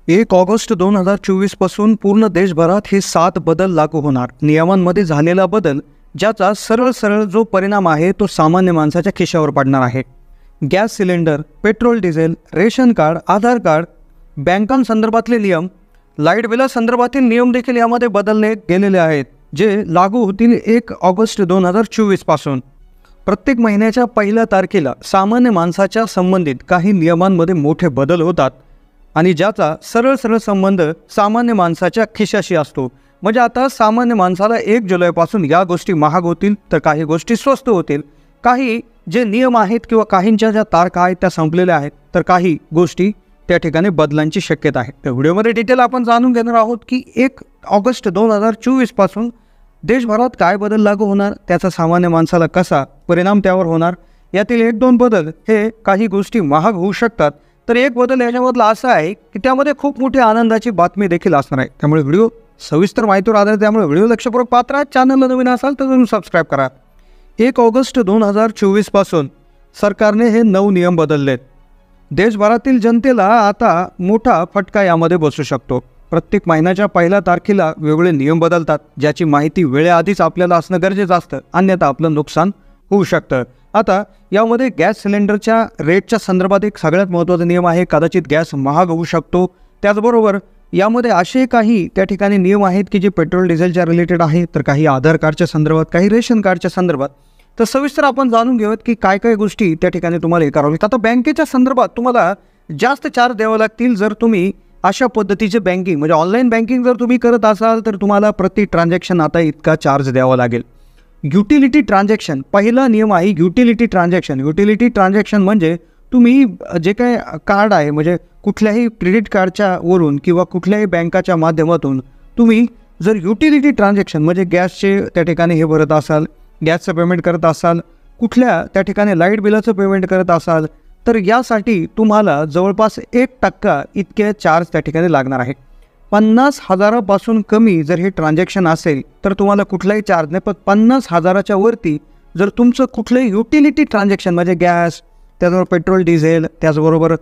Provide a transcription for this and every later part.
1 August 2024 पासून पूर्ण देशभरात हे 7 बदल लागू होणार. नियमांमध्ये झालेला बदल ज्याचा सरळ जो परिणाम आहे तो सामान्य माणसाच्या खिशावर पडणार आहे. Gas cylinder, petrol diesel, ration card, Aadhaar card, बँकांसंदर्भातले नियम, लाईट बिलासंदर्भातील नियम देखील यामध्ये बदलले गेलेले आहेत, जे लागू होतील 1 ऑगस्ट 2024 पासून. प्रत्येक महिन्याच्या पहिल्या तारखेला सामान्य माणसाच्या संबंधित काही नियमांमध्ये मोठे बदल होतात आणि ज्याचा सरळ संबंध सामान्य माणसाच्या खिशाशी असतो. म्हणजे आता सामान्य माणसाला 1 जुलैपासून या गोष्टी महाग होतील तर काही गोष्टी स्वस्त होतील. काही जे नियम आहेत किंवा काहींच्या ज्या तारखा आहेत त्या संपलेल्या आहेत, तर काही गोष्टी त्या ठिकाणी बदलांची शक्यता आहे. तर व्हिडिओमध्ये डिटेल आपण जाणून घेणार आहोत की 1 ऑगस्ट 2024 पासून देशभरात काय बदल लागू होणार, त्याचा सामान्य माणसाला कसा परिणाम त्यावर होणार. यातील 1-2 बदल हे काही गोष्टी महाग होऊ शकतात, तर एक बदल याच्यामधला असा आहे की त्यामध्ये खूप मोठी आनंदाची बातमी देखील असणार आहे. त्यामुळे व्हिडिओ सविस्तर माहितीवर आधारित, त्यामुळे व्हिडिओ लक्षपूर्वक पाहत राहा. चॅनलला नवीन असाल तर जरूर सबस्क्राईब करा. 1 ऑगस्ट 2024 पासून सरकारने हे 9 नियम बदललेत. देशभरातील जनतेला आता मोठा फटका यामध्ये बसू शकतो. प्रत्येक महिन्याच्या पहिल्या तारखेला वेगवेगळे नियम बदलतात, ज्याची माहिती वेळेआधीच आपल्याला असणं गरजेचं असतं, अन्यथा आपलं नुकसान होऊ शकतं. आता यामध्ये गॅस सिलेंडरच्या रेटच्या संदर्भात एक सगळ्यात महत्त्वाचा नियम आहे. कदाचित गॅस महाग होऊ शकतो. त्याचबरोबर यामध्ये असे काही त्या ठिकाणी नियम आहेत की जे पेट्रोल डिझेलच्या रिलेटेड आहे, तर काही आधार कार्डच्या संदर्भात, काही रेशन कार्डच्या संदर्भात. तर सविस्तर आपण जाणून घेऊयात की काय गोष्टी त्या ठिकाणी तुम्हाला हे करावं लागतं. आता बँकेच्या संदर्भात तुम्हाला जास्त चार्ज द्यावे लागतील जर तुम्ही अशा पद्धतीचे बँकिंग म्हणजे ऑनलाईन बँकिंग जर तुम्ही करत असाल, तर तुम्हाला प्रति ट्रान्झॅक्शन आता इतका चार्ज द्यावा लागेल. युटिलिटी ट्रान्झॅक्शन, पहिला नियम आहे युटिलिटी ट्रान्झॅक्शन. युटिलिटी ट्रान्झॅक्शन म्हणजे तुम्ही जे काय कार्ड आहे, म्हणजे कुठल्याही क्रेडिट कार्डच्या वरून किंवा कुठल्याही बँकाच्या माध्यमातून तुम्ही जर युटिलिटी ट्रान्झॅक्शन म्हणजे गॅसचे त्या ठिकाणी हे भरत असाल, गॅसचं पेमेंट करत असाल, कुठल्या त्या ठिकाणी लाईट बिलाचं पेमेंट करत असाल, तर यासाठी तुम्हाला जवळपास 1% इतके चार्ज त्या ठिकाणी लागणार आहे. 50,000पासून कमी जर हे ट्रान्झॅक्शन असेल तर तुम्हाला कुठलाही चार्ज नाही. पण 50,000च्या वरती जर तुमचं कुठलंही युटिलिटी ट्रान्झॅक्शन म्हणजे गॅस, त्याचबरोबर पेट्रोल डिझेल, त्याचबरोबर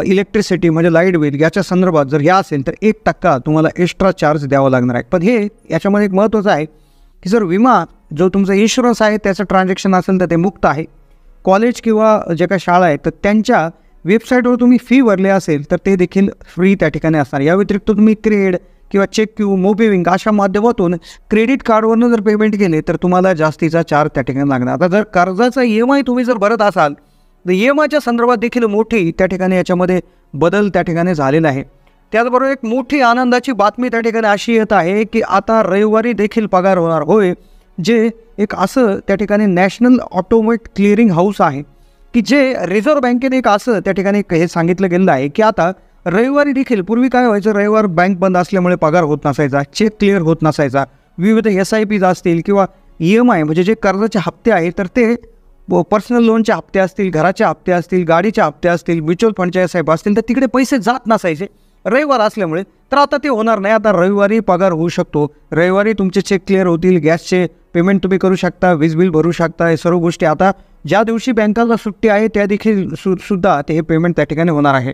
इलेक्ट्रिसिटी म्हणजे लाईट बिल याच्या संदर्भात जर हे असेल तर 1% तुम्हाला एक्स्ट्रा चार्ज द्यावा लागणार आहे. पण हे याच्यामध्ये एक महत्त्वाचं आहे की जर विमा जो तुमचा इन्शुरन्स आहे त्याचं ट्रान्झॅक्शन असेल तर ते मुक्त आहे. कॉलेज किंवा जे काही शाळा आहेत तर त्यांच्या वेबसाईटवर तुम्ही फी भरले असेल तर ते देखील फ्री त्या ठिकाणी असणार. या व्यतिरिक्त तुम्ही क्रेड किंवा चेक क्यू, मोबिविंग अशा माध्यमातून क्रेडिट कार्डवरनं जर पेमेंट केले तर तुम्हाला जास्तीचा चार्ज त्या ठिकाणी लागणार. आता जर कर्जाचा EMI तुम्ही जर भरत असाल तर EMIच्या संदर्भात देखील मोठी त्या ठिकाणी याच्यामध्ये बदल त्या ठिकाणी झालेला आहे. त्याचबरोबर एक मोठी आनंदाची बातमी त्या ठिकाणी अशी येत आहे की आता रविवारी देखील पगार होणार. होय, जे एक असं त्या ठिकाणी नॅशनल ऑटोमेट क्लिअरिंग हाऊस आहे की जे रिझर्व्ह बँकेने एक असं त्या ठिकाणी हे सांगितलं गेलेलं आहे की आता रविवारी देखील, पूर्वी काय व्हायचं, रविवार बँक बंद असल्यामुळे पगार होत नसायचा, चेक क्लिअर होत नसायचा, विविध SIPs असतील किंवा EMI म्हणजे जे कर्जाचे हप्ते आहेत तर ते पर्सनल लोनचे हप्ते असतील, घराचे हप्ते असतील, गाडीचे हप्ते असतील, म्युच्युअल फंडचे SIP असतील, तर तिकडे पैसे जात नसायचे रविवार असल्यामुळे. तर आता ते होणार नाही. आता रविवारी पगार होऊ शकतो. रविवारी तुमचे चेक क्लिअर होतील, गॅसचे पेमेंट तुम्ही करू शकता, वीज बिल भरू शकता. हे सर्व गोष्टी आता ज्या दिवशी बँकाला सुट्टी आहे त्या देखील सुद्धा ते हे पेमेंट त्या ठिकाणी होणार आहे.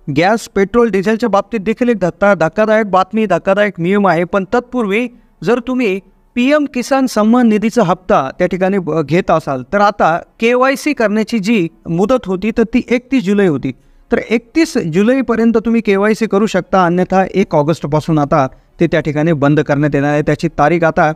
गॅस, पेट्रोल, डिझेलच्या बाबतीत देखील एक धक्कादायक बातमी, धक्कादायक नियम आहे. पण तत्पूर्वी जर तुम्ही PM किसान सन्मान निधीचा हप्ता त्या ठिकाणी घेत असाल तर आता KYC करण्याची जी मुदत होती तर ती 31 जुलै होती. तर 31 जुलैपर्यंत तुम्ही KYC करू शकता, अन्यथा 1 ऑगस्टपासून आता ते त्या ठिकाणी बंद करण्यात येणार आहे. त्याची तारीख आता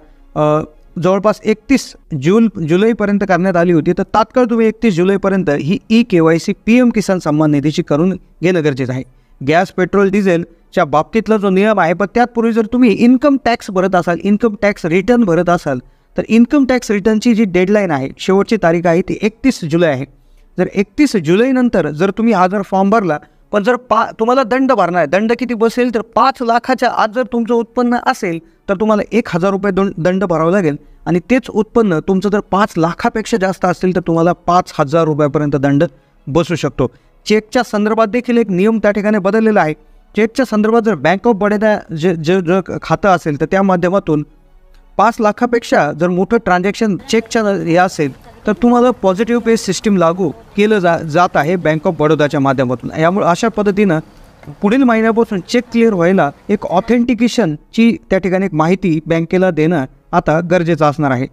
जवळपास 31 जुलैपर्यंत करण्यात आली होती. तर तात्काळ तुम्ही 31 जुलैपर्यंत ही KYC PM किसान सन्मान निधीची करून घेणं गरजेचं आहे. गॅस, पेट्रोल, डिझेलच्या बाबतीतला जो नियम आहे, पण त्यापूर्वी जर तुम्ही इन्कम टॅक्स भरत असाल, इन्कम टॅक्स रिटर्न भरत असाल, तर इन्कम टॅक्स रिटर्नची जी डेडलाईन आहे, शेवटची तारीख आहे ती 31 जुलै आहे. जर 31 जुलैनंतर जर तुम्ही हा जर फॉर्म भरला, पण जर तुम्हाला दंड भरणार आहे, दंड किती बसेल तर 5 लाखाच्या आत जर तुमचं उत्पन्न असेल तर तुम्हाला 1,000 रुपये दंड भरावा लागेल. आणि तेच उत्पन्न तुमचं जर 5 लाखापेक्षा जास्त असेल तर तुम्हाला 5,000 रुपयापर्यंत दंड बसू शकतो. चेकच्या संदर्भात देखील एक नियम त्या ठिकाणी बदललेला आहे. चेकच्या संदर्भात जर बँक ऑफ बडोदा जे खातं असेल तर त्या माध्यमातून 5 लाखापेक्षा जर मोठं ट्रान्झॅक्शन चेकच्या हे असेल तर तुम्हाला पॉझिटिव्ह पे सिस्टीम लागू केलं जात आहे बँक ऑफ बडोदाच्या माध्यमातून. यामुळे अशा पद्धतीनं पुढील महिन्यापासून चेक क्लिअर व्हायला एक ऑथेंटिकेशनची त्या ठिकाणी एक माहिती बँकेला देणं आता गरजेचं असणार आहे.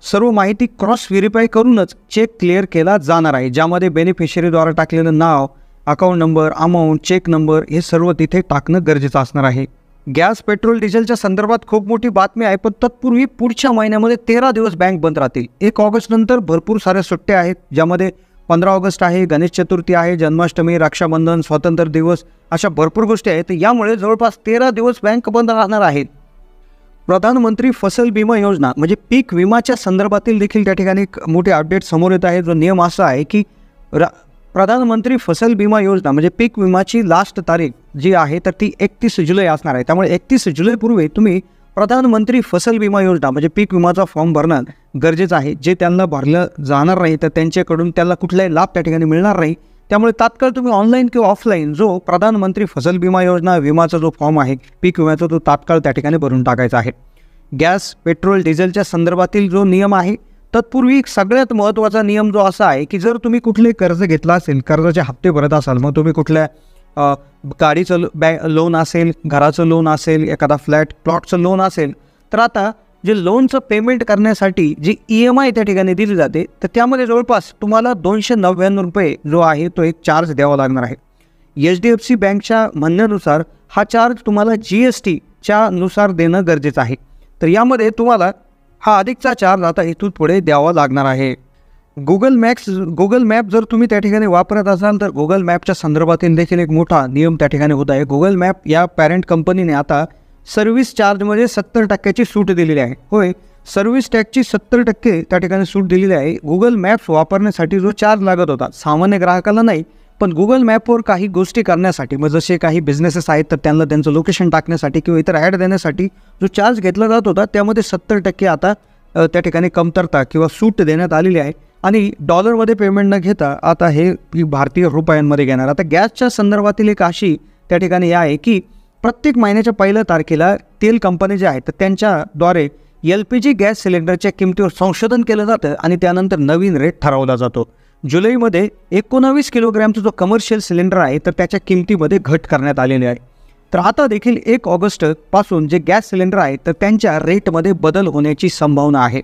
सर्व माहिती क्रॉस व्हेरीफाय करूनच चेक क्लिअर केला जाणार आहे, ज्यामध्ये बेनिफिशरीद्वारा टाकलेलं नाव, account number, amount, check number हे सर्व तिथे टाकणं गरजेचं असणार आहे. गॅस, पेट्रोल, डिझेलच्या संदर्भात खूप मोठी बातमी आहे, पण तत्पूर्वी पुढच्या महिन्यामध्ये 13 दिवस बँक बंद राहतील. 1 ऑगस्ट नंतर भरपूर साऱ्या सुट्ट्या आहेत, ज्यामध्ये 15 ऑगस्ट आहे, गणेश चतुर्थी आहे, जन्माष्टमी, रक्षाबंधन, स्वातंत्र्य दिवस अशा भरपूर गोष्टी आहेत. यामुळे जवळपास 13 दिवस बँक बंद राहणार आहेत. प्रधानमंत्री फसल विमा योजना म्हणजे पीक विमाच्या संदर्भातील देखील त्या ठिकाणी एक मोठी अपडेट समोर येत आहे. जो नियम असा आहे की प्रधानमंत्री फसल विमा योजना म्हणजे पीक विमाची लास्ट तारीख जी आहे तर ती 31 जुलै असणार आहे. त्यामुळे 31 जुलैपूर्वी तुम्ही प्रधानमंत्री फसल विमा योजना म्हणजे पीक विमाचा फॉर्म भरणं गरजेचं आहे. जे त्यांना भरलं जाणार नाही तर त्यांच्याकडून त्याला कुठलाही लाभ त्या ठिकाणी मिळणार नाही. त्यामुळे तात्काळ तुम्ही ऑनलाईन किंवा ऑफलाईन जो प्रधानमंत्री फसल विमा योजना विमाचा जो फॉर्म आहे पीक विम्याचा तो तात्काळ त्या ठिकाणी भरून टाकायचा आहे. गॅस, पेट्रोल, डिझेलच्या संदर्भातील जो नियम आहे तत्पूर्वी सगळ्यात महत्त्वाचा नियम जो असा आहे की जर तुम्ही कुठले कर्ज घेतला असेल, कर्जाचे हप्ते भरत असाल, मग तुम्ही कुठल्या गाडीचं लोन असेल, घराचं लोन असेल, एखादा प्लॉटचं लोन असेल, तर आता जे लोनचं पेमेंट करण्यासाठी जी EMI त्या ठिकाणी दिली जाते तर त्यामध्ये जवळपास तुम्हाला 299 रुपये जो आहे तो एक चार्ज द्यावा लागणार आहे. HDFC बँकच्या म्हणण्यानुसार हा चार्ज तुम्हाला GSTच्या नुसार देणं गरजेचं आहे. तर यामध्ये तुम्हाला हा अधिकचा चार्ज आता इथून पुढे द्यावा लागणार आहे. गुगल मॅप जर तुम्ही त्या ठिकाणी वापरत असाल तर गुगल मॅपच्या संदर्भातील देखील एक मोठा नियम त्या ठिकाणी होत आहे. गुगल मॅप या पॅरेंट कंपनीने आता सर्व्हिस चार्जमध्ये 70% सूट दिलेली आहे. होय, सर्व्हिस टॅक्सची 70% त्या ठिकाणी सूट दिलेली आहे. गुगल मॅप्स वापरण्यासाठी जो चार्ज लागत होता सामान्य ग्राहकाला नाही, पण गुगल मॅपवर काही गोष्टी करण्यासाठी, मग जसे काही बिझनेसेस आहेत तर त्यांना त्यांचं लोकेशन टाकण्यासाठी किंवा इतर ॲड देण्यासाठी जो चार्ज घेतला जात होता त्यामध्ये 70% आता त्या ठिकाणी कमतरता किंवा सूट देण्यात आलेली आहे. आणि डॉलरमध्ये पेमेंट न घेता आता हे भारतीय रुपयांमध्ये घेणार. आता गॅसच्या संदर्भातील एक अशी त्या ठिकाणी आहे की प्रत्येक महिन्याच्या 1 तारखेला तेल कंपनी जे आहेत तर त्यांच्याद्वारे LPG गॅस सिलेंडरच्या किमतीवर संशोधन केलं जातं आणि त्यानंतर नवीन रेट ठरवला जातो. जुलैमध्ये 19 किलोग्रॅमचा जो कमर्शियल सिलेंडर आहे तर त्याच्या किमतीमध्ये घट करण्यात आलेली आहे. तर आता देखील 1 ऑगस्टपासून जे गॅस सिलेंडर आहेत तर त्यांच्या रेटमध्ये बदल होण्याची संभावना आहे.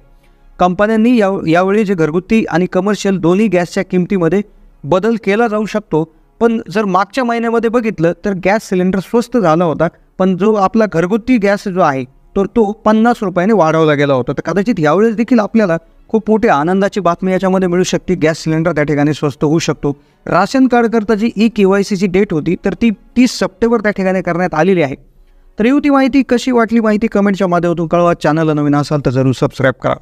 कंपन्यांनी यावेळी जे घरगुती आणि कमर्शियल दोन्ही गॅसच्या किमतीमध्ये बदल केला जाऊ शकतो. पण जर मागच्या महिन्यामध्ये बघितलं तर गॅस सिलेंडर स्वस्त झाला होता, पण जो आपला घरगुती गॅस जो आहे तर तो 50 रुपयाने वाढवला गेला होता. तर कदाचित यावेळेस देखील आपल्याला खूप मोठी आनंदाची बातमी याच्यामध्ये मिळू शकते. गॅस सिलेंडर त्या ठिकाणी स्वस्त होऊ शकतो. राशन कार्डकरता जी KYCची डेट होती तर ती 30 सप्टेंबर त्या ठिकाणी करण्यात आलेली आहे. तर ही होती माहिती. कशी वाटली माहिती कमेंटच्या माध्यमातून कळवा. चॅनलला नवीन असाल तर जरूर सबस्क्राईब करा.